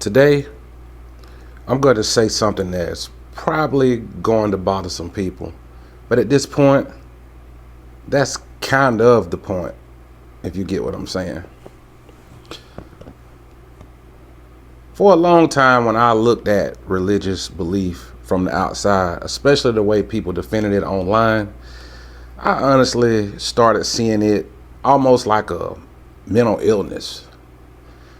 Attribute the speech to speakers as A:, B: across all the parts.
A: Today, I'm going to say something that's probably going to bother some people. But at this point, that's kind of the point, if you get what I'm saying. For a long time, when I looked at religious belief from the outside, especially the way people defended it online, I honestly started seeing it almost like a mental illness.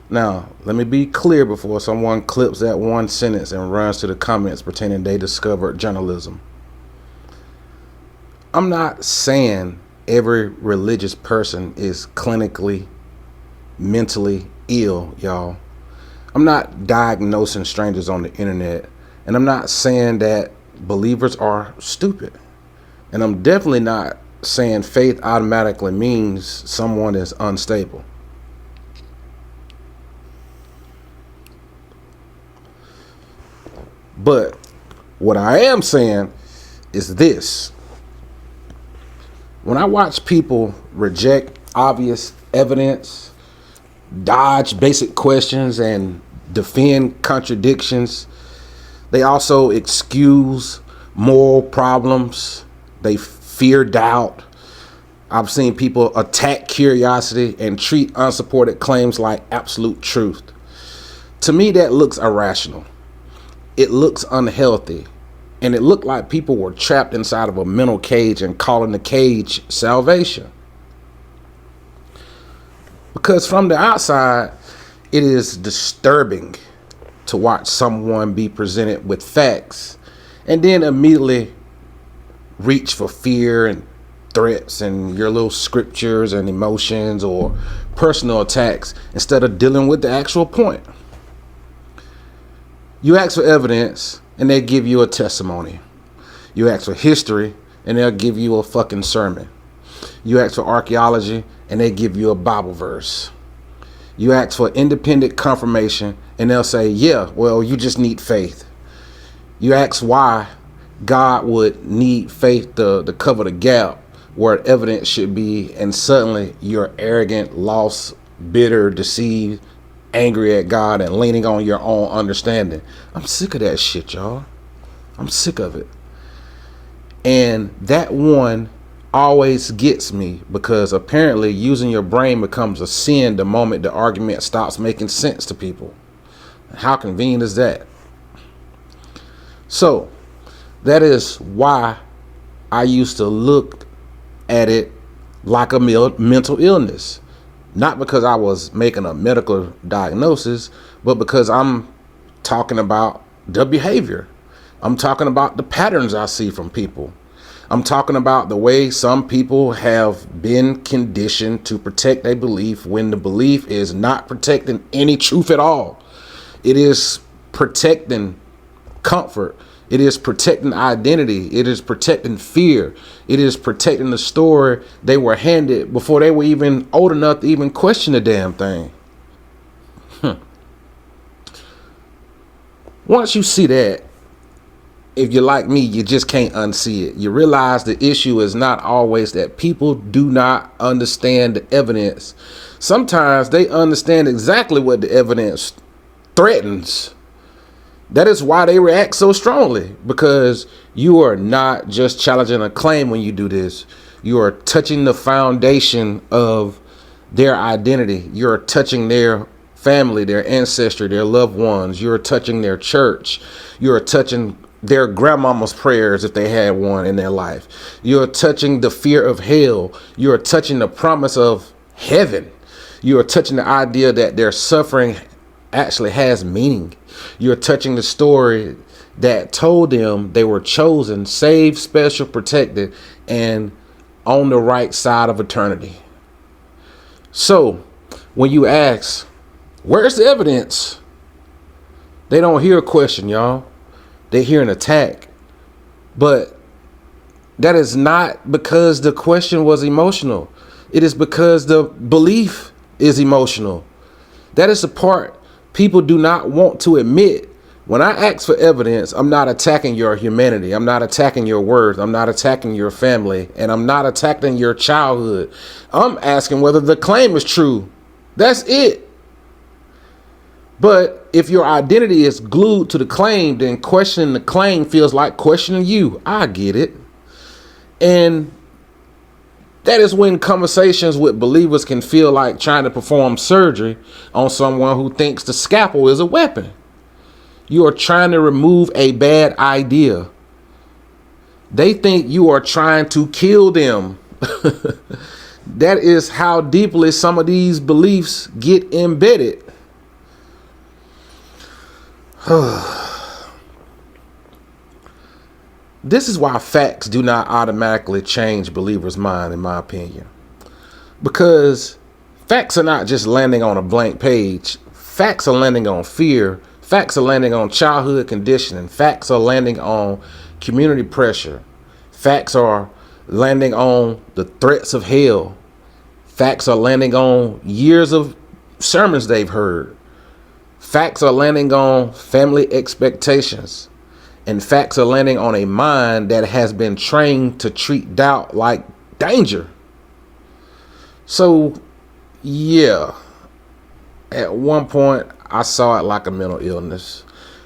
A: Now, let me be clear before someone clips that one sentence and runs to the comments pretending they discovered journalism. I'm not saying every religious person is clinically, mentally ill, y'all. I'm not diagnosing strangers on the internet, and I'm not saying that believers are stupid. And I'm definitely not saying faith automatically means someone is unstable. But what I am saying is this. When I watch people reject obvious evidence, dodge basic questions, and defend contradictions, they also excuse moral problems. They fear doubt. I've seen people attack curiosity and treat unsupported claims like absolute truth. To me, that looks irrational. It looks unhealthy. And it looked like people were trapped inside of a mental cage and calling the cage salvation. Because from the outside, it is disturbing to watch someone be presented with facts and then immediately reach for fear and threats and your little scriptures and emotions or personal attacks instead of dealing with the actual point. You ask for evidence and they give you a testimony. You ask for history and they'll give you a fucking sermon. You ask for archaeology and they give you a Bible verse. You ask for independent confirmation and they'll say, yeah, well, you just need faith. You ask why God would need faith to cover the gap where evidence should be, and suddenly you're arrogant, lost, bitter, deceived, angry at God, and leaning on your own understanding. I'm sick of that shit, y'all. I'm sick of it. And that one always gets me because apparently using your brain becomes a sin the moment the argument stops making sense to people. How convenient is that? So that is why I used to look at it like a mental illness. Not because I was making a medical diagnosis, but because I'm talking about the behavior. I'm talking about the patterns I see from people. I'm talking about the way some people have been conditioned to protect their belief when the belief is not protecting any truth at all. It is protecting comfort. It is protecting identity. It is protecting fear. It is protecting the story they were handed before they were even old enough to even question the damn thing. Once you see that, if you're like me, you just can't unsee it. You realize the issue is not always that people do not understand the evidence. Sometimes they understand exactly what the evidence threatens. That is why they react so strongly, because you are not just challenging a claim when you do this. You are touching the foundation of their identity. You're touching their family, their ancestry, their loved ones. You're touching their church. You're touching their grandmama's prayers if they had one in their life. You're touching the fear of hell. You're touching the promise of heaven. You're touching the idea that their suffering actually has meaning. You're touching the story that told them they were chosen, saved, special, protected, and on the right side of eternity. So when you ask, where's the evidence? They don't hear a question, y'all. They hear an attack. But that is not because the question was emotional. It is because the belief is emotional. That is the part people do not want to admit. When I ask for evidence, I'm not attacking your humanity. I'm not attacking your worth. I'm not attacking your family. And I'm not attacking your childhood. I'm asking whether the claim is true. That's it. But if your identity is glued to the claim, then questioning the claim feels like questioning you. I get it. And that is when conversations with believers can feel like trying to perform surgery on someone who thinks the scalpel is a weapon. You are trying to remove a bad idea. They think you are trying to kill them. That is how deeply some of these beliefs get embedded. This is why facts do not automatically change believers' mind, in my opinion. Because facts are not just landing on a blank page. Facts are landing on fear. Facts are landing on childhood conditioning. Facts are landing on community pressure. Facts are landing on the threats of hell. Facts are landing on years of sermons they've heard. Facts are landing on family expectations. And facts are landing on a mind that has been trained to treat doubt like danger. So, yeah, at one point I saw it like a mental illness.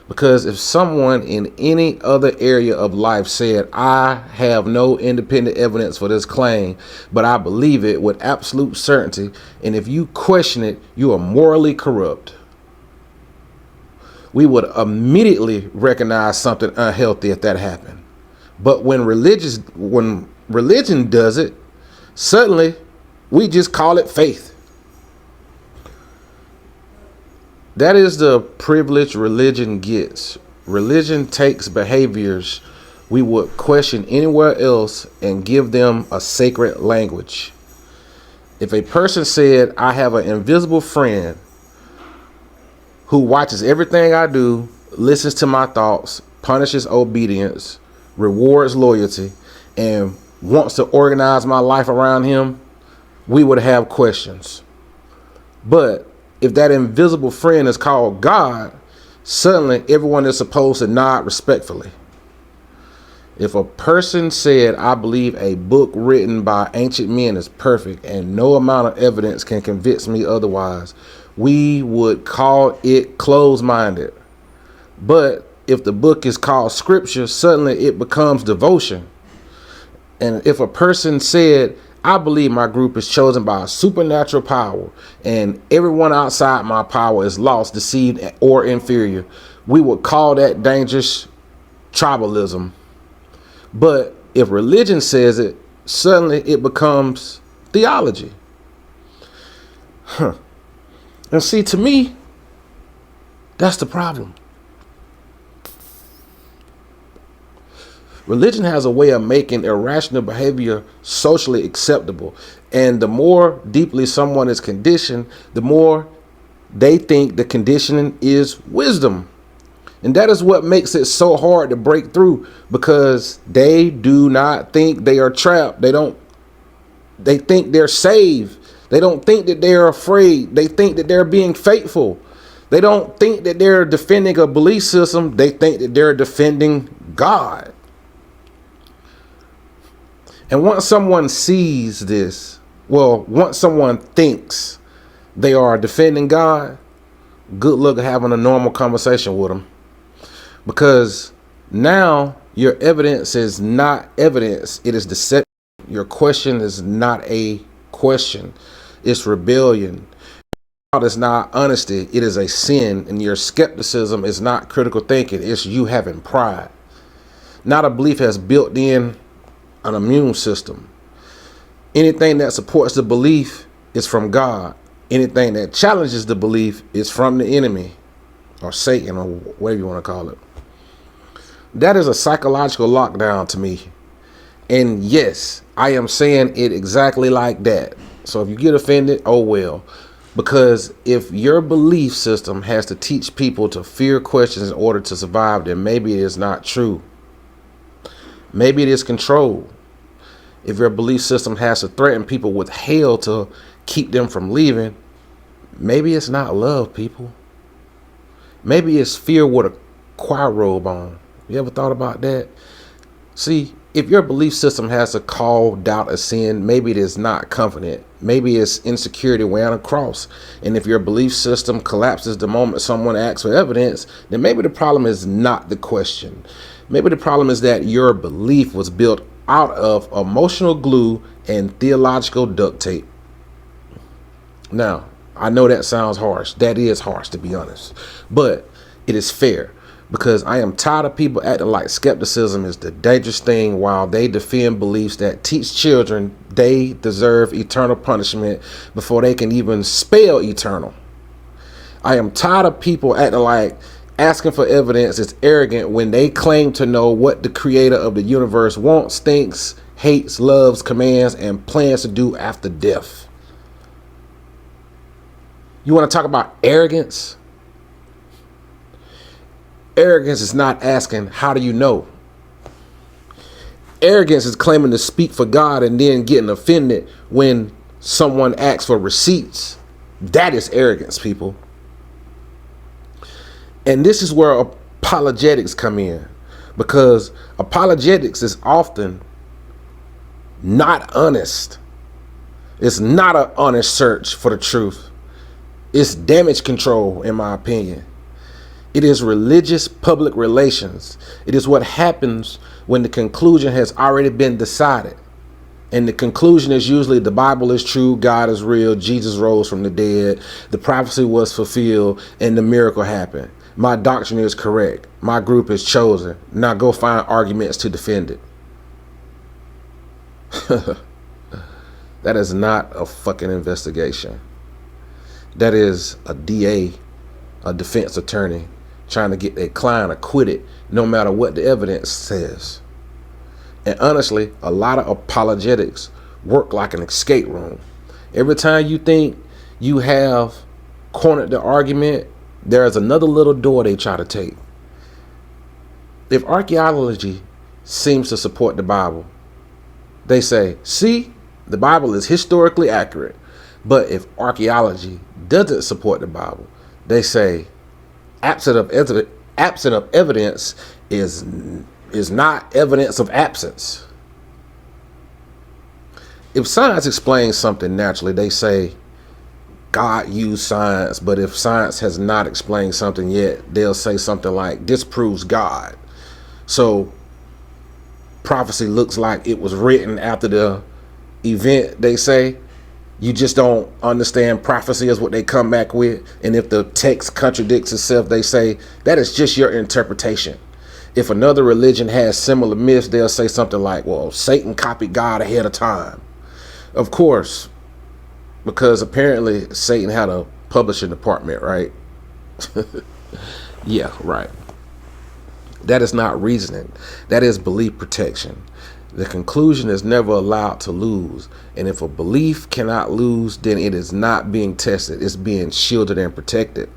A: Because if someone in any other area of life said, I have no independent evidence for this claim, but I believe it with absolute certainty, and if you question it, you are morally corrupt, we would immediately recognize something unhealthy if that happened. But when religion does it, suddenly we just call it faith. That is the privilege religion gets. Religion takes behaviors we would question anywhere else and give them a sacred language. If a person said, I have an invisible friend who watches everything I do, listens to my thoughts, punishes obedience, rewards loyalty, and wants to organize my life around him, we would have questions. But if that invisible friend is called God, suddenly everyone is supposed to nod respectfully. If a person said, I believe a book written by ancient men is perfect and no amount of evidence can convince me otherwise, we would call it closed-minded. But if the book is called scripture, suddenly it becomes devotion. And if a person said, I believe my group is chosen by a supernatural power and everyone outside my power is lost, deceived, or inferior, we would call that dangerous tribalism. But if religion says it, suddenly it becomes theology. And see, to me, that's the problem. Religion has a way of making irrational behavior socially acceptable. And the more deeply someone is conditioned, the more they think the conditioning is wisdom. And that is what makes it so hard to break through, because they do not think they are trapped. They think they're saved. They don't think that they're afraid. They think that they're being faithful. They don't think that they're defending a belief system. They think that they're defending God. And once someone sees this, once someone thinks they are defending God, good luck having a normal conversation with them. Because now your evidence is not evidence, it is deception. Your question is not a question, it's rebellion. It's not honesty, it is a sin. And your skepticism is not critical thinking, it's you having pride. Not a belief has built in an immune system. Anything that supports the belief is from God. Anything that challenges the belief is from the enemy or Satan or whatever you want to call it. That is a psychological lockdown to me. And yes, I am saying it exactly like that. So if you get offended, oh well. Because if your belief system has to teach people to fear questions in order to survive, then maybe it is not true. Maybe it is control. If your belief system has to threaten people with hell to keep them from leaving, maybe it's not love, people. Maybe it's fear with a choir robe on. You ever thought about that? See, If your belief system has a call, doubt, a sin, maybe it is not confident. Maybe it's insecurity weighing across. And if your belief system collapses the moment someone asks for evidence, then maybe the problem is not the question. Maybe the problem is that your belief was built out of emotional glue and theological duct tape. Now, I know that sounds harsh. That is harsh, to be honest. But it is fair. Because I am tired of people acting like skepticism is the dangerous thing while they defend beliefs that teach children they deserve eternal punishment before they can even spell eternal. I am tired of people acting like asking for evidence is arrogant when they claim to know what the creator of the universe wants, thinks, hates, loves, commands, and plans to do after death. You want to talk about arrogance? Arrogance is not asking, how do you know? Arrogance is claiming to speak for God and then getting offended when someone asks for receipts. That is arrogance, people. And this is where apologetics come in, because apologetics is often not honest. It's not an honest search for the truth. It's damage control, in my opinion. It is religious public relations. It is what happens when the conclusion has already been decided. And the conclusion is usually the Bible is true, God is real, Jesus rose from the dead, the prophecy was fulfilled, and the miracle happened. My doctrine is correct. My group is chosen. Now go find arguments to defend it. That is not a fucking investigation. That is a DA, a defense attorney, trying to get their client acquitted no matter what the evidence says. And honestly, a lot of apologetics work like an escape room. Every time you think you have cornered the argument, there's another little door they try to take. If archaeology seems to support the Bible, they say, see, the Bible is historically accurate. But if archaeology doesn't support the Bible, they say, absent of evidence is not evidence of absence. If science explains something naturally, they say God used science, but if science has not explained something yet, they'll say something like, this proves God. So prophecy looks like it was written after the event, they say. You just don't understand prophecy is what they come back with. And if the text contradicts itself, they say that is just your interpretation. If another religion has similar myths, they'll say something like, well, Satan copied God ahead of time. Of course, because apparently Satan had a publishing department, right? Yeah, right. That is not reasoning. That is belief protection. The conclusion is never allowed to lose. And if a belief cannot lose, then it is not being tested. It's being shielded and protected.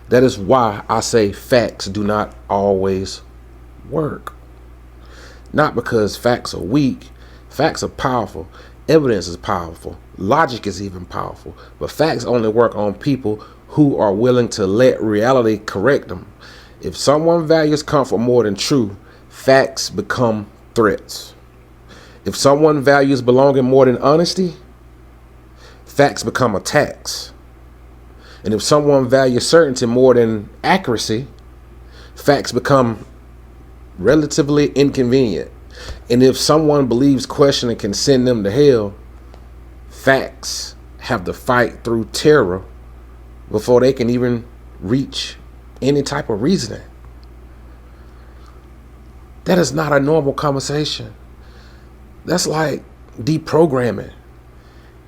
A: That is why I say facts do not always work. Not because facts are weak. Facts are powerful. Evidence is powerful. Logic is even powerful. But facts only work on people who are willing to let reality correct them. If someone values comfort more than truth, facts become threats. If someone values belonging more than honesty, facts become attacks. And if someone values certainty more than accuracy, facts become relatively inconvenient. And if someone believes questioning can send them to hell, facts have to fight through terror before they can even reach any type of reasoning. That is not a normal conversation. That's like deprogramming.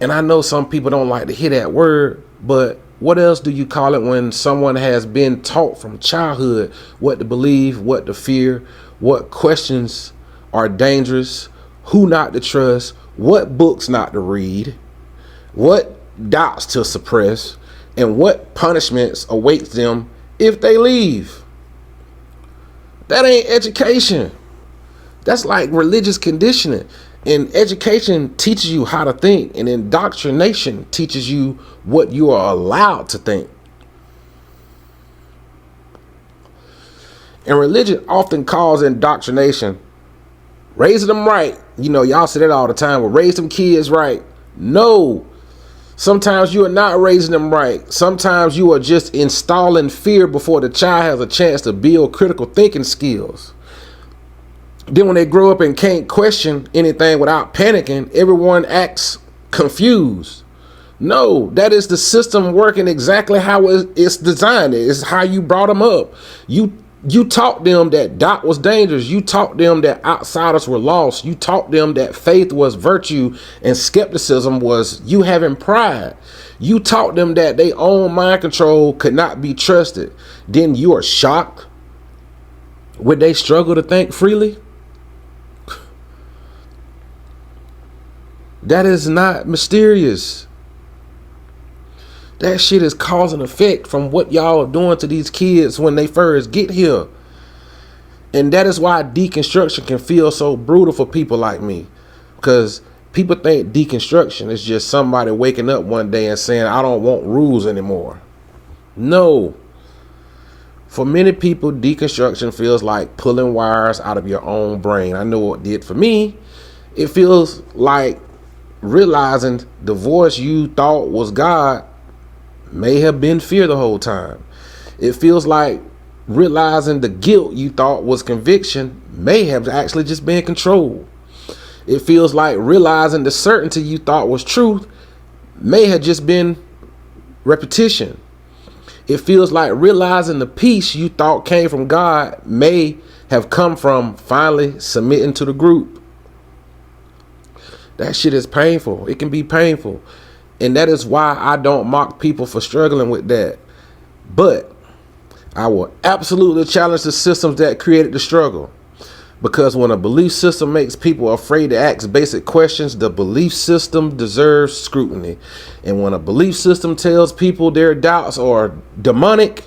A: And I know some people don't like to hear that word, but what else do you call it when someone has been taught from childhood what to believe, what to fear, what questions are dangerous, who not to trust, what books not to read, what doubts to suppress, and what punishments awaits them if they leave? That ain't education. That's like religious conditioning. And education teaches you how to think, and indoctrination teaches you what you are allowed to think. And religion often calls indoctrination. Raising them right. Y'all say that all the time. Well, raise them kids right. No. Sometimes you are not raising them right. Sometimes you are just installing fear before the child has a chance to build critical thinking skills. Then when they grow up and can't question anything without panicking, everyone acts confused. No, that is the system working exactly how it's designed. It's how you brought them up. You taught them that doubt was dangerous. You taught them that outsiders were lost. You taught them that faith was virtue and skepticism was you having pride. You taught them that their own mind control could not be trusted. Then you are shocked when they struggle to think freely. That is not mysterious. That shit is cause and effect from what y'all are doing to these kids when they first get here. And that is why deconstruction can feel so brutal for people like me. Because people think deconstruction is just somebody waking up one day and saying, I don't want rules anymore. No. For many people, deconstruction feels like pulling wires out of your own brain. I know what it did for me. It feels like realizing the voice you thought was God may have been fear the whole time. It feels like realizing the guilt you thought was conviction may have actually just been control. It feels like realizing the certainty you thought was truth may have just been repetition. It feels like realizing the peace you thought came from God may have come from finally submitting to the group. That shit is painful. It can be painful. And that is why I don't mock people for struggling with that. But I will absolutely challenge the systems that created the struggle. Because when a belief system makes people afraid to ask basic questions, the belief system deserves scrutiny. And when a belief system tells people their doubts are demonic,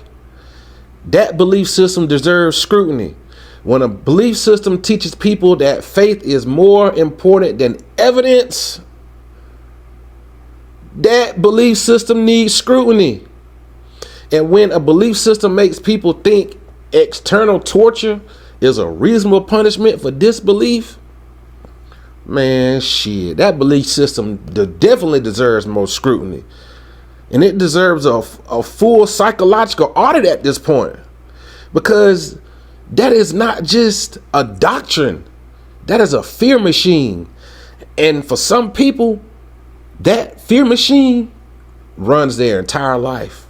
A: that belief system deserves scrutiny. When a belief system teaches people that faith is more important than evidence, that belief system needs scrutiny. And when a belief system makes people think external torture is a reasonable punishment for disbelief, man, shit, that belief system definitely deserves more scrutiny. And it deserves a full psychological audit at this point. Because that is not just a doctrine. That is a fear machine. And for some people, that fear machine runs their entire life.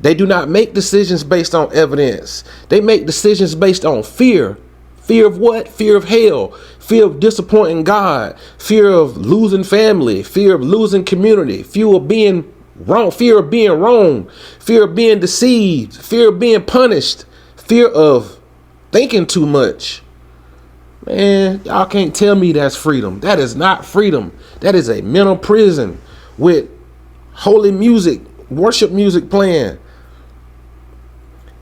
A: They do not make decisions based on evidence. They make decisions based on fear. Fear of what? Fear of hell. Fear of disappointing God. Fear of losing family. Fear of losing community. Fear of being wrong. Fear of being wrong. Fear of being deceived. Fear of being punished. Fear of thinking too much. Man, y'all can't tell me that's freedom. That is not freedom. That is a mental prison with holy music, worship music playing.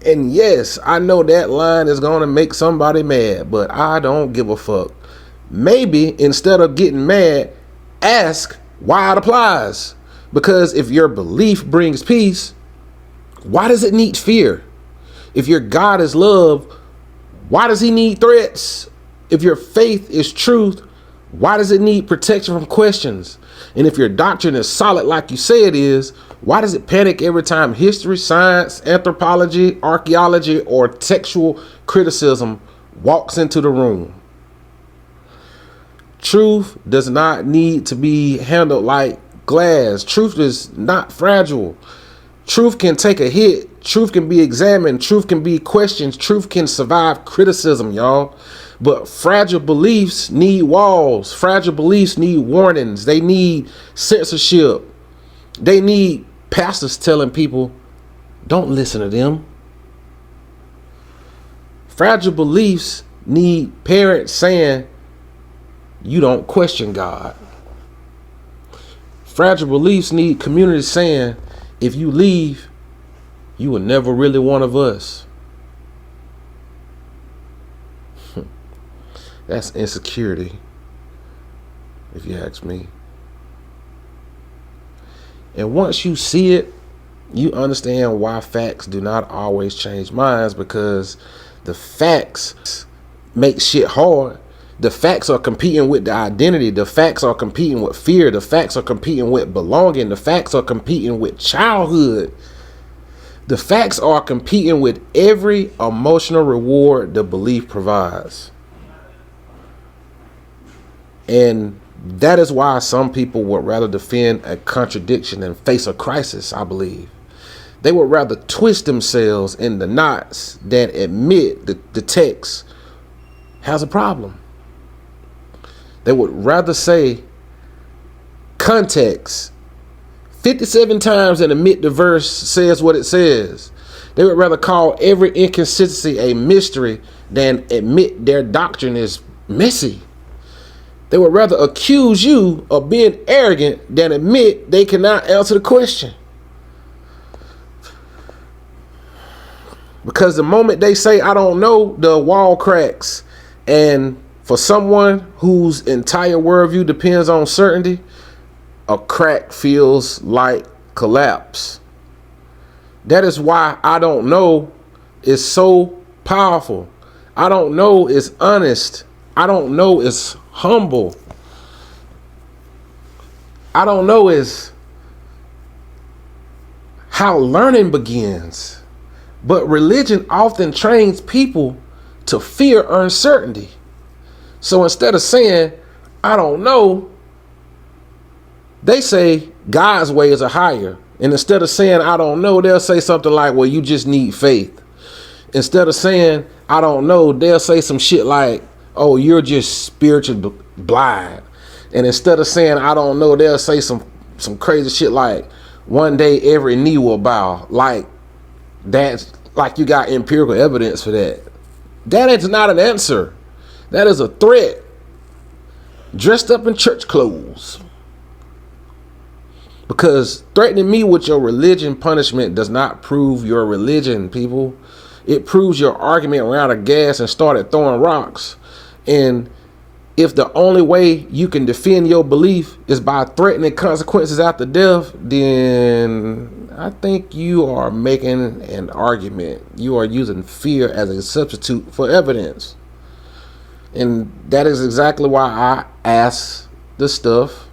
A: And yes, I know that line is going to make somebody mad, but I don't give a fuck. Maybe instead of getting mad, ask why it applies. Because if your belief brings peace, why does it need fear? If your God is love, why does he need threats? If your faith is truth, why does it need protection from questions? And if your doctrine is solid like you say it is, why does it panic every time history, science, anthropology, archaeology, or textual criticism walks into the room? Truth does not need to be handled like glass. Truth is not fragile. Truth can take a hit. Truth can be examined. Truth can be questioned. Truth can survive criticism, y'all. But fragile beliefs need walls. Fragile beliefs need warnings. They need censorship. They need pastors telling people, don't listen to them. Fragile beliefs need parents saying, you don't question God. Fragile beliefs need communities saying, if you leave, you were never really one of us. That's insecurity, if you ask me. And once you see it, You understand why facts do not always change minds, because the facts make shit hard. The facts are competing with the identity. The facts are competing with fear. The facts are competing with belonging. The facts are competing with childhood. The facts are competing with every emotional reward the belief provides. And that is why some people would rather defend a contradiction than face a crisis, I believe. They would rather twist themselves in the knots than admit that the text has a problem. They would rather say context 57 times than admit the verse says what it says. They would rather call every inconsistency a mystery than admit their doctrine is messy. They would rather accuse you of being arrogant than admit they cannot answer the question. Because the moment they say, I don't know, the wall cracks. And for someone whose entire worldview depends on certainty, a crack feels like collapse. That is why I don't know is so powerful. I don't know is honest. I don't know is humble. I don't know is how learning begins. But religion often trains people to fear uncertainty. So instead of saying, I don't know, they say God's ways are higher. And instead of saying, I don't know, they'll say something like, well, you just need faith. Instead of saying, I don't know, they'll say some shit like, oh, you're just spiritually blind. And instead of saying, I don't know, they'll say some crazy shit like, one day every knee will bow. Like, that's like you got empirical evidence for that. That is not an answer. That is a threat dressed up in church clothes. Because threatening me with your religion punishment does not prove your religion, people. It proves your argument ran out of gas and started throwing rocks. And if the only way you can defend your belief is by threatening consequences after death, then I think you are making an argument. You are using fear as a substitute for evidence. And that is exactly why I ask the stuff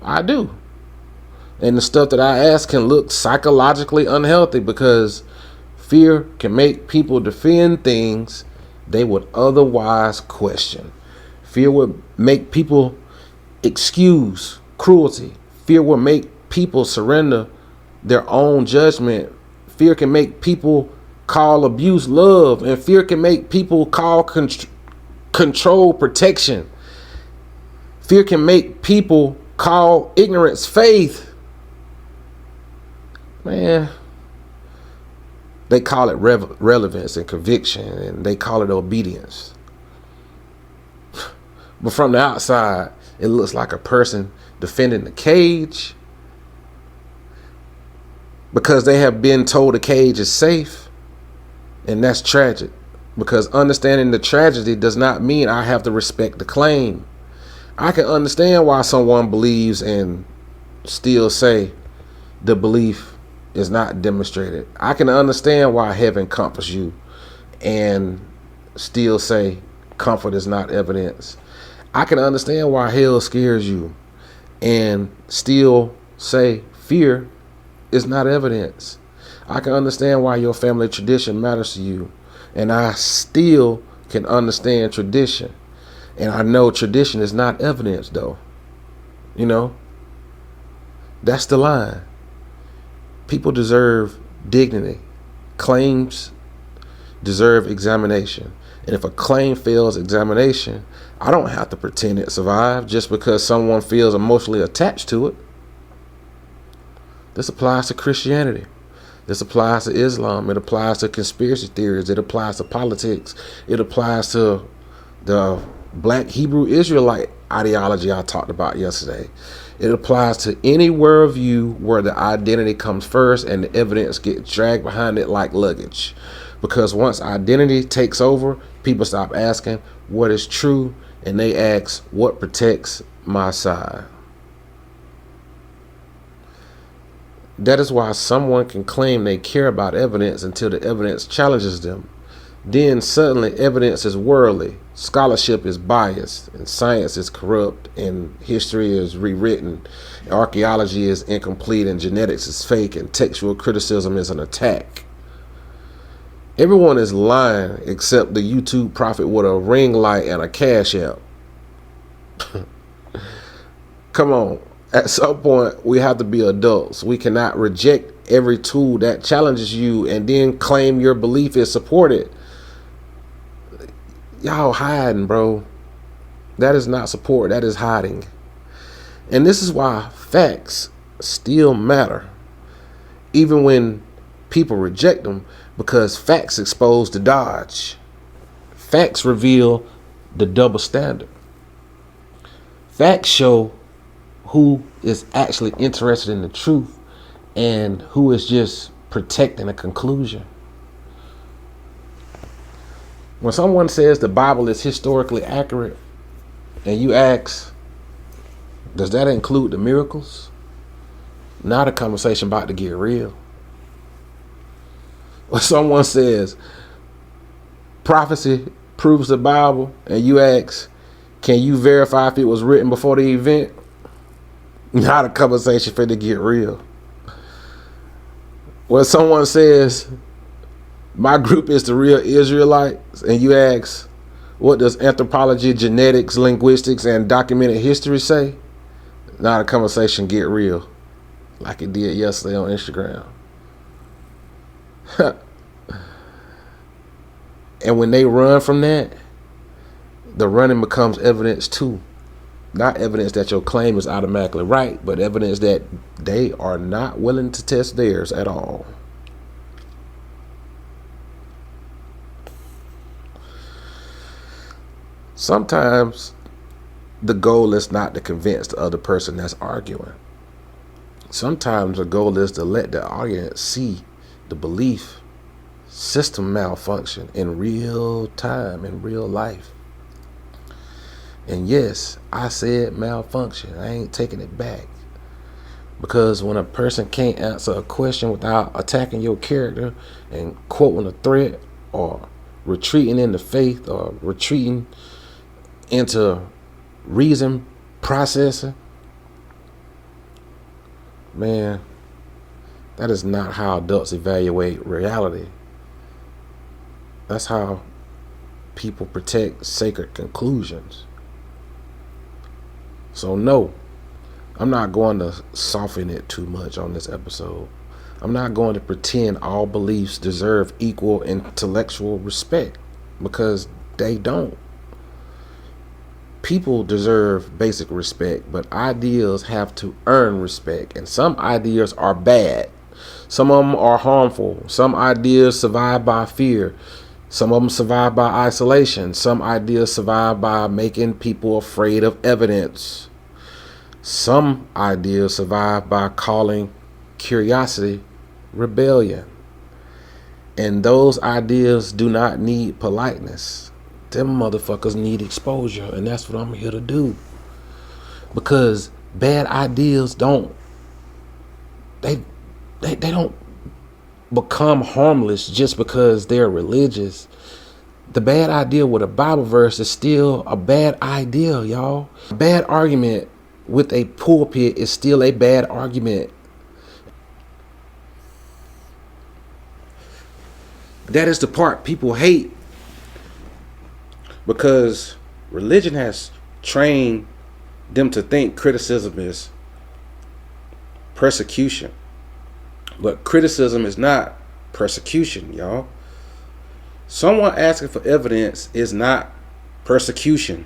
A: I do. And the stuff that I ask can look psychologically unhealthy, because fear can make people defend things they would otherwise question. Fear would make people excuse cruelty. Fear will make people surrender their own judgment. Fear can make people call abuse love, and fear can make people call control protection. Fear can make people call ignorance faith. Man, they call it relevance and conviction, and they call it obedience. But from the outside, it looks like a person defending the cage because they have been told the cage is safe. And that's tragic, because understanding the tragedy does not mean I have to respect the claim. I can understand why someone believes and still say the belief is not demonstrated. I can understand why heaven comforts you and still say comfort is not evidence. I can understand why hell scares you and still say fear is not evidence. I can understand why your family tradition matters to you, and I still can understand tradition. And I know tradition is not evidence, though. You know, that's the line. People deserve dignity. Claims deserve examination. And if a claim fails examination, I don't have to pretend it survived just because someone feels emotionally attached to it. This applies to Christianity. This applies to Islam. It applies to conspiracy theories. It applies to politics. It applies to the Black Hebrew Israelite ideology I talked about yesterday. It applies to any worldview where the identity comes first and the evidence gets dragged behind it like luggage. Because once identity takes over, people stop asking what is true and they ask what protects my side. That is why someone can claim they care about evidence until the evidence challenges them. Then suddenly evidence is worldly, scholarship is biased, and science is corrupt, and history is rewritten, archaeology is incomplete, and genetics is fake, and textual criticism is an attack. Everyone is lying except the YouTube prophet with a ring light and a cash app. Come on. At some point, we have to be adults. We cannot reject every tool that challenges you and then claim your belief is supported. Y'all hiding, bro. That is not support. That is hiding. And this is why facts still matter, even when people reject them, because facts expose the dodge. Facts reveal the double standard. Facts show who is actually interested in the truth and who is just protecting a conclusion. When someone says the Bible is historically accurate and you ask, does that include the miracles? Now the conversation about to get real. When someone says prophecy proves the Bible and you ask, can you verify if it was written before the event? Now the conversation finna get real. When someone says my group is the real Israelites and you ask, what does anthropology, genetics, linguistics, and documented history say? Now the conversation get real, like it did yesterday on Instagram. And when they run from that, the running becomes evidence too. Not evidence that your claim is automatically right, but evidence that they are not willing to test theirs at all. Sometimes the goal is not to convince the other person that's arguing. Sometimes the goal is to let the audience see the belief system malfunction in real time, in real life. And yes, I said malfunction. I ain't taking it back. Because when a person can't answer a question without attacking your character and quoting a threat or retreating into faith or retreating into reason processing, man, that is not how adults evaluate reality. That's how people protect sacred conclusions. So no, I'm not going to soften it too much on this episode. I'm not going to pretend all beliefs deserve equal intellectual respect, because they don't. People deserve basic respect, but ideas have to earn respect, and some ideas are bad. Some of them are harmful. Some ideas survive by fear. Some of them survive by isolation. Some ideas survive by making people afraid of evidence. Some ideas survive by calling curiosity rebellion. And those ideas do not need politeness. Them motherfuckers need exposure, and that's what I'm here to do. Because bad ideas don't become harmless just because they're religious. The bad idea with a Bible verse is still a bad idea, y'all. A bad argument with a pulpit is still a bad argument. That is the part people hate, because religion has trained them to think criticism is persecution. But criticism is not persecution, y'all. Someone asking for evidence is not persecution.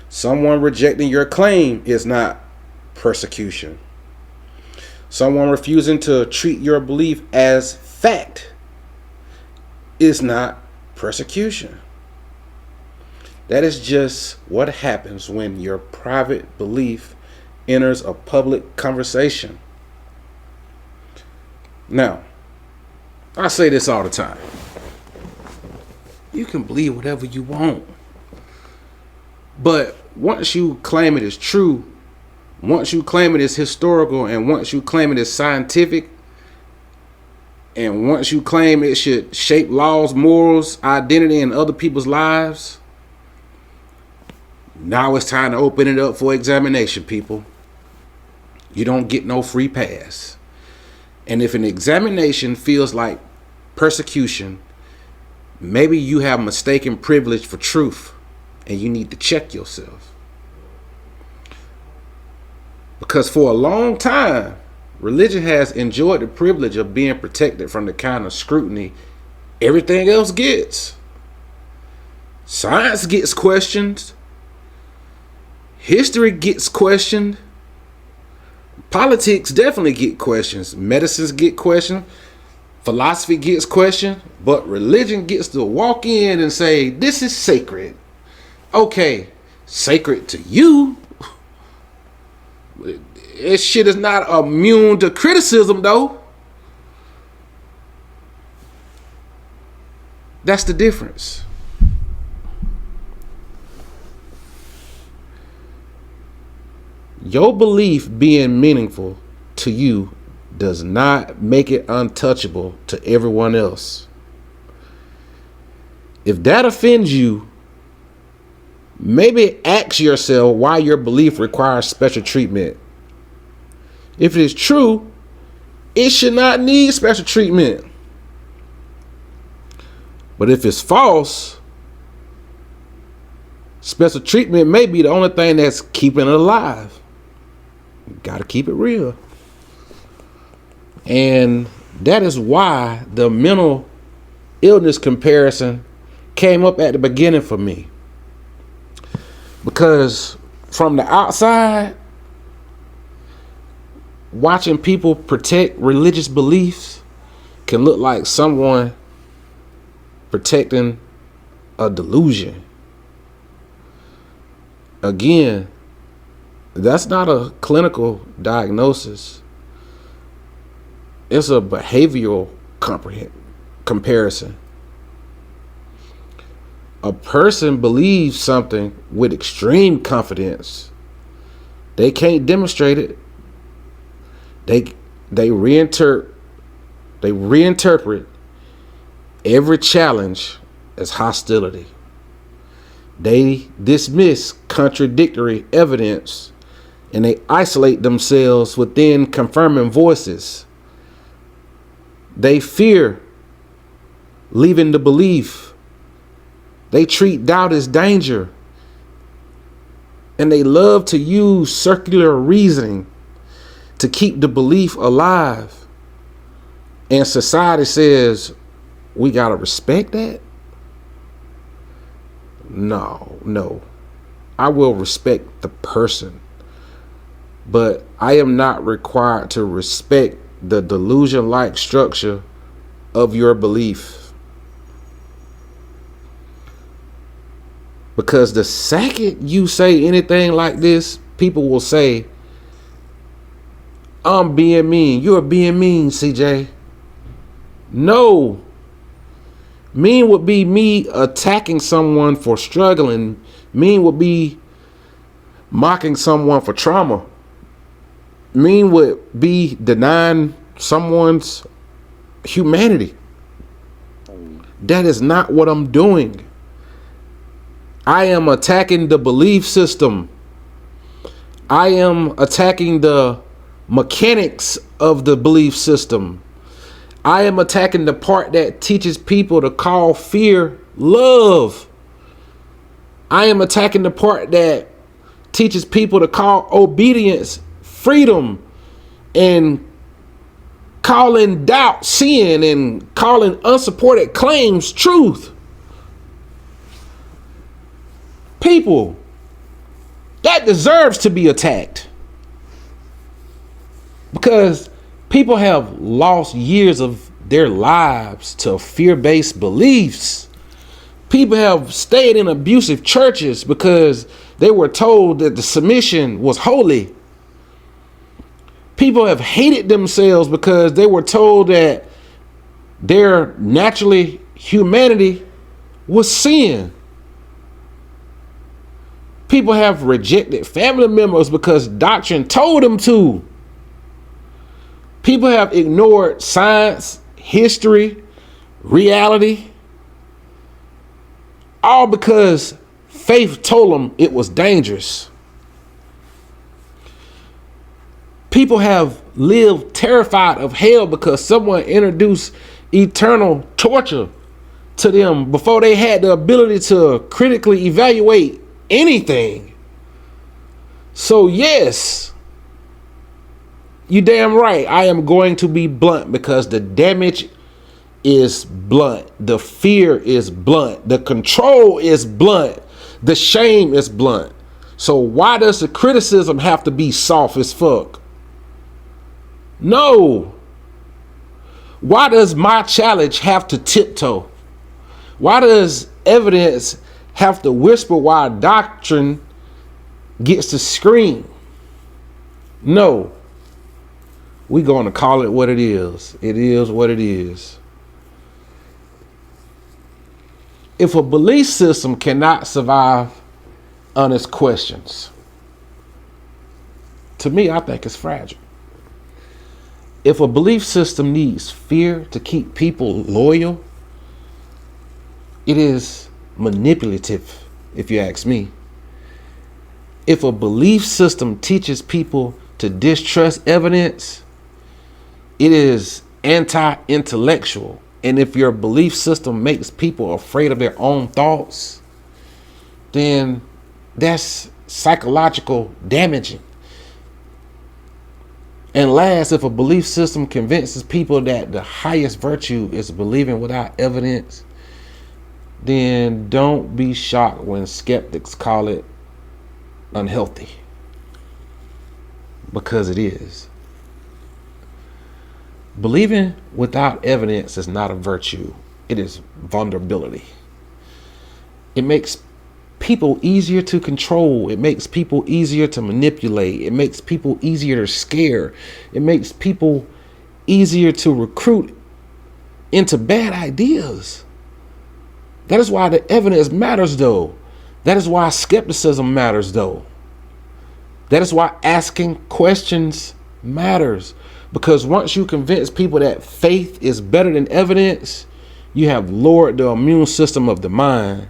A: Someone rejecting your claim is not persecution. Someone refusing to treat your belief as fact is not persecution. That is just what happens when your private belief enters a public conversation. Now, I say this all the time. You can believe whatever you want. But once you claim it is true, once you claim it as historical, and once you claim it as scientific, and once you claim it should shape laws, morals, identity, and other people's lives, now it's time to open it up for examination, people. You don't get no free pass. And if an examination feels like persecution, maybe you have mistaken privilege for truth, and you need to check yourself. Because for a long time, religion has enjoyed the privilege of being protected from the kind of scrutiny everything else gets. Science gets questioned. History gets questioned. Politics definitely get questions. Medicines get questioned. Philosophy gets questioned. But religion gets to walk in and say, this is sacred. Okay, sacred to you. This shit is not immune to criticism, though. That's the difference. Your belief being meaningful to you does not make it untouchable to everyone else. If that offends you, maybe ask yourself why your belief requires special treatment. If it is true, it should not need special treatment. But if it's false, special treatment may be the only thing that's keeping it alive. You gotta keep it real. And that is why the mental illness comparison came up at the beginning for me. Because from the outside, watching people protect religious beliefs can look like someone protecting a delusion. Again, that's not a clinical diagnosis. It's a behavioral comparison. A person believes something with extreme confidence. They can't demonstrate it. They reinterpret every challenge as hostility. They dismiss contradictory evidence and they isolate themselves within confirming voices. They fear leaving the belief. They treat doubt as danger. And they love to use circular reasoning to keep the belief alive. And society says, we gotta respect that? No. I will respect the person. But I am not required to respect the delusion-like structure of your belief. Because the second you say anything like this, people will say, I'm being mean. You're being mean, CJ. No. Mean would be me attacking someone for struggling. Mean would be mocking someone for trauma. Mean would be denying someone's humanity. That is not what I'm doing. I am attacking the belief system. I am attacking the mechanics of the belief system. I am attacking the part that teaches people to call fear love. I am attacking the part that teaches people to call obedience freedom, and calling doubt sin, and calling unsupported claims truth. People, that deserves to be attacked. Because people have lost years of their lives to fear-based beliefs. People have stayed in abusive churches because they were told that the submission was holy. People have hated themselves because they were told that their naturally humanity was sin. People have rejected family members because doctrine told them to. People have ignored science, history, reality, all because faith told them it was dangerous. People have lived terrified of hell because someone introduced eternal torture to them before they had the ability to critically evaluate anything. So yes, you damn right, I am going to be blunt because the damage is blunt. The fear is blunt. The control is blunt. The shame is blunt. So why does the criticism have to be soft as fuck? No. Why does my challenge have to tiptoe? Why does evidence have to whisper while doctrine gets to scream? No. We're going to call it what it is. It is what it is. If a belief system cannot survive honest questions, to me, I think it's fragile. If a belief system needs fear to keep people loyal, it is manipulative, if you ask me. If a belief system teaches people to distrust evidence, it is anti-intellectual. And if your belief system makes people afraid of their own thoughts, then that's psychological damaging. And last, if a belief system convinces people that the highest virtue is believing without evidence, then don't be shocked when skeptics call it unhealthy. Because it is. Believing without evidence is not a virtue. It is vulnerability. It makes people easier to control. It makes people easier to manipulate. It makes people easier to scare. It makes people easier to recruit into bad ideas. That is why the evidence matters, though. That is why skepticism matters, though. That is why asking questions matters. Because once you convince people that faith is better than evidence, you have lowered the immune system of the mind.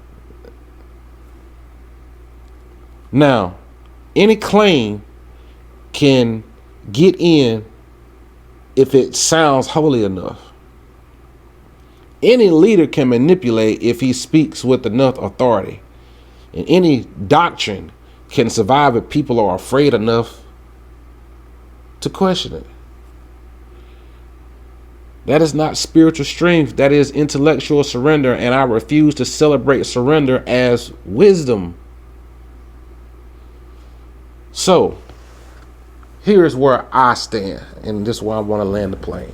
A: Now, any claim can get in if it sounds holy enough. Any leader can manipulate if he speaks with enough authority. And any doctrine can survive if people are afraid enough to question it. That is not spiritual strength. That is intellectual surrender. And I refuse to celebrate surrender as wisdom. So, here's where I stand. And this is where I want to land the plane.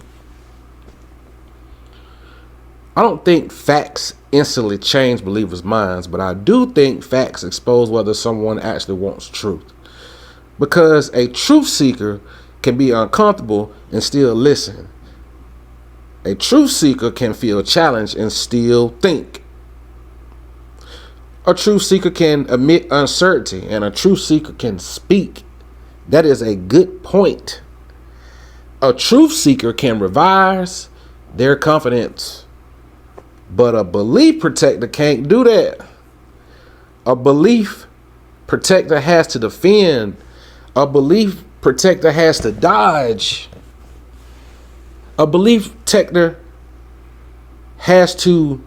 A: I don't think facts instantly change believers' minds, but I do think facts expose whether someone actually wants truth. Because a truth seeker can be uncomfortable and still listen. A truth seeker can feel challenged and still think. A truth seeker can admit uncertainty, and a truth seeker can speak. That is a good point. A truth seeker can revise their confidence, but a belief protector can't do that. A belief protector has to defend. A belief protector has to dodge. A belief protector has to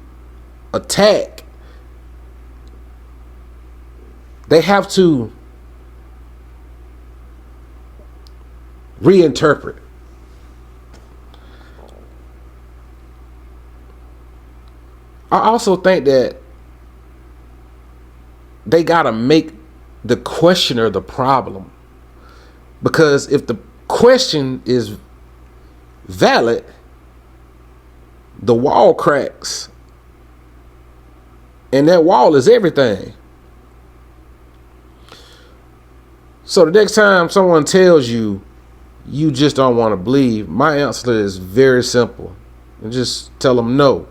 A: attack. They have to reinterpret. I also think that they got to make the questioner the problem. Because if the question is valid, the wall cracks. And that wall is everything. So the next time someone tells you, you just don't want to believe, my answer is very simple. And just tell them no.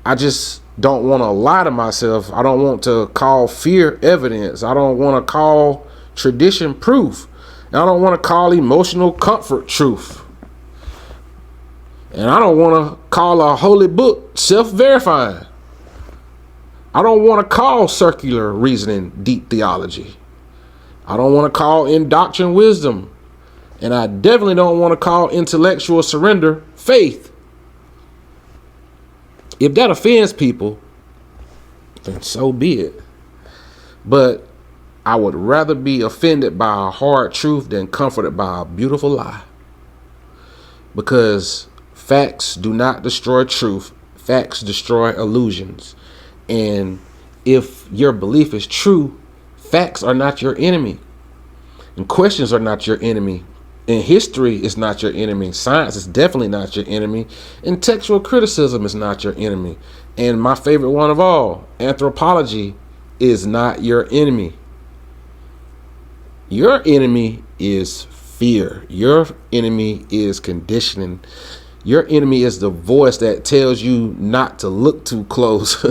A: I just don't want to lie to myself. I don't want to call fear evidence. I don't want to call tradition proof. And I don't want to call emotional comfort truth. And I don't want to call a holy book self-verifying. I don't want to call circular reasoning deep theology. I don't want to call indoctrined wisdom. And I definitely don't want to call intellectual surrender faith. If that offends people, then so be it. But I would rather be offended by a hard truth than comforted by a beautiful lie. Because facts do not destroy truth. Facts destroy illusions. And if your belief is true, facts are not your enemy. And questions are not your enemy. And history is not your enemy. Science is definitely not your enemy. And textual criticism is not your enemy. And my favorite one of all, anthropology is not your enemy. Your enemy is fear. Your enemy is conditioning. Your enemy is the voice that tells you not to look too close.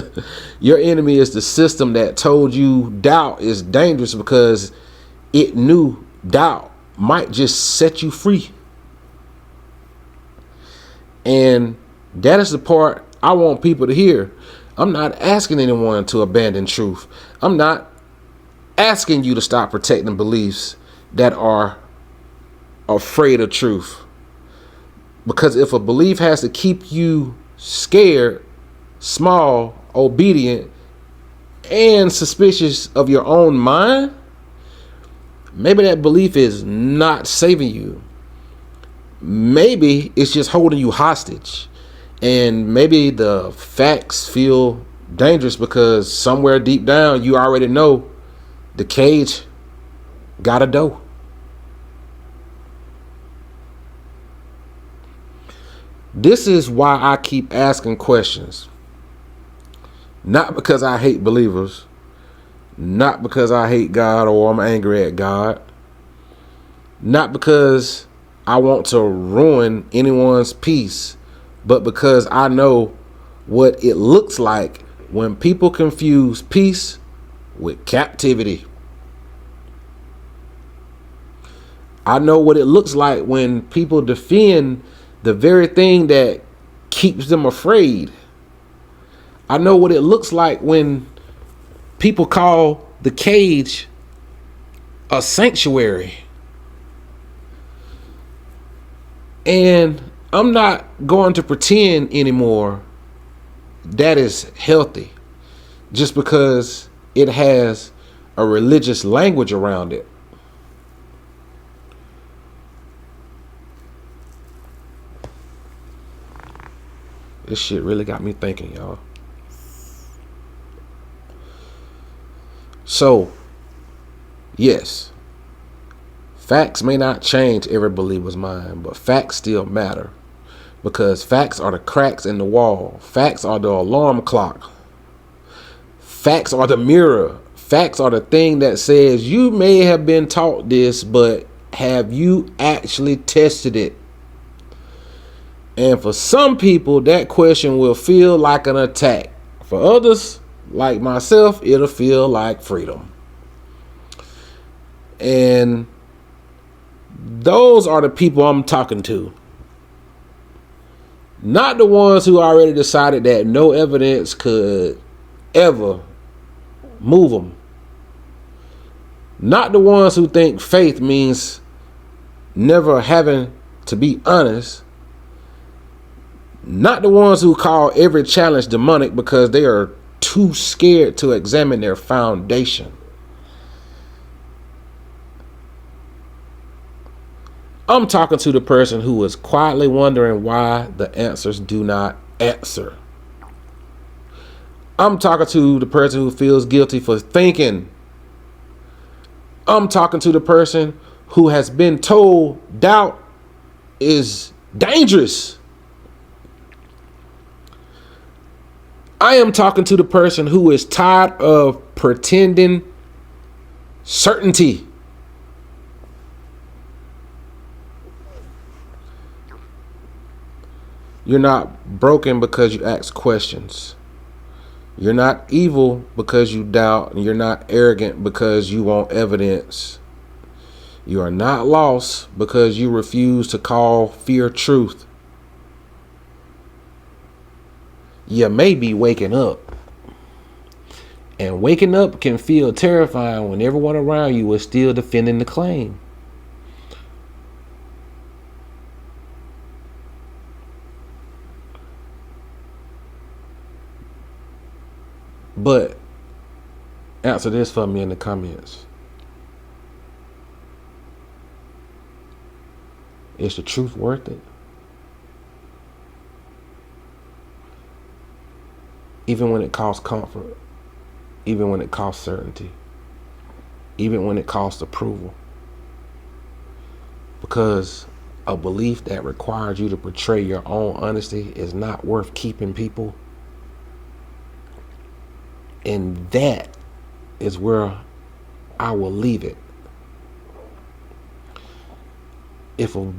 A: Your enemy is the system that told you doubt is dangerous because it knew doubt might just set you free. And that is the part I want people to hear. I'm not asking anyone to abandon truth. I'm not asking you to stop protecting beliefs that are afraid of truth. Because if a belief has to keep you scared, small, obedient, and suspicious of your own mind, maybe that belief is not saving you. Maybe it's just holding you hostage. And maybe the facts feel dangerous because somewhere deep down you already know the cage got a door. This is why I keep asking questions. Not because I hate believers. Not because I hate God or I'm angry at God. Not because I want to ruin anyone's peace. But because I know what it looks like when people confuse peace with captivity. I know what it looks like when people defend the very thing that keeps them afraid. I know what it looks like when people call the cage a sanctuary. And I'm not going to pretend anymore that is healthy just because it has a religious language around it. This shit really got me thinking, y'all. So, yes, facts may not change every believer's mind, but facts still matter. Because facts are the cracks in the wall. Facts are the alarm clock. Facts are the mirror. Facts are the thing that says you may have been taught this, but have you actually tested it? And for some people, that question will feel like an attack. For others, like myself, it'll feel like freedom. And those are the people I'm talking to. Not the ones who already decided that no evidence could ever move them. Not the ones who think faith means never having to be honest. Not the ones who call every challenge demonic because they are too scared to examine their foundation. I'm talking to the person who is quietly wondering why the answers do not answer. I'm talking to the person who feels guilty for thinking. I'm talking to the person who has been told doubt is dangerous. I am talking to the person who is tired of pretending certainty. You're not broken because you ask questions. You're not evil because you doubt, and you're not arrogant because you want evidence. You are not lost because you refuse to call fear truth. You may be waking up. And waking up can feel terrifying when everyone around you is still defending the claim. But answer this for me in the comments. Is the truth worth it? Even when it costs comfort, even when it costs certainty, even when it costs approval. Because a belief that requires you to portray your own honesty is not worth keeping, people. And that is where I will leave it. If your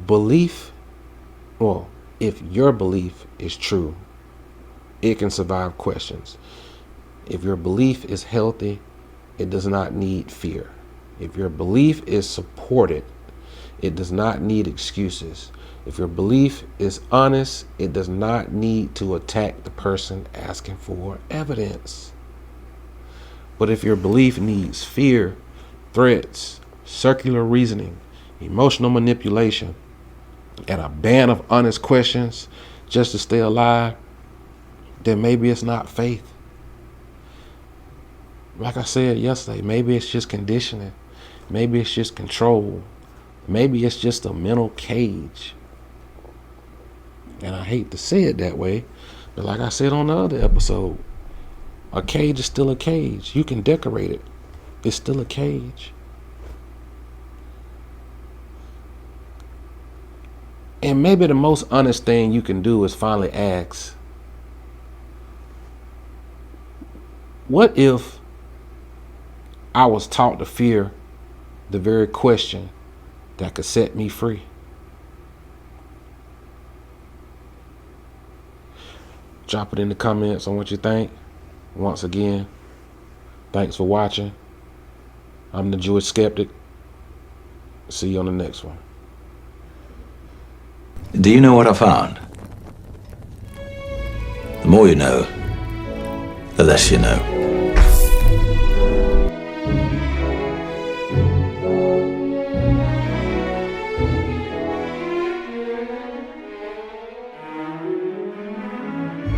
A: belief is true, it can survive questions. If your belief is healthy, it does not need fear. If your belief is supported, it does not need excuses. If your belief is honest, it does not need to attack the person asking for evidence. But if your belief needs fear, threats, circular reasoning, emotional manipulation, and a ban of honest questions just to stay alive, then maybe it's not faith. Like I said yesterday, maybe it's just conditioning. Maybe it's just control. Maybe it's just a mental cage. And I hate to say it that way, but like I said on the other episode, a cage is still a cage. You can decorate it. It's still a cage. And maybe the most honest thing you can do is finally ask, what if I was taught to fear the very question that could set me free? Drop it in the comments on what you think. Once again, thanks for watching. I'm the Jewish Skeptic. See you on the next one.
B: Do you know what I found? The more you know, the less you know.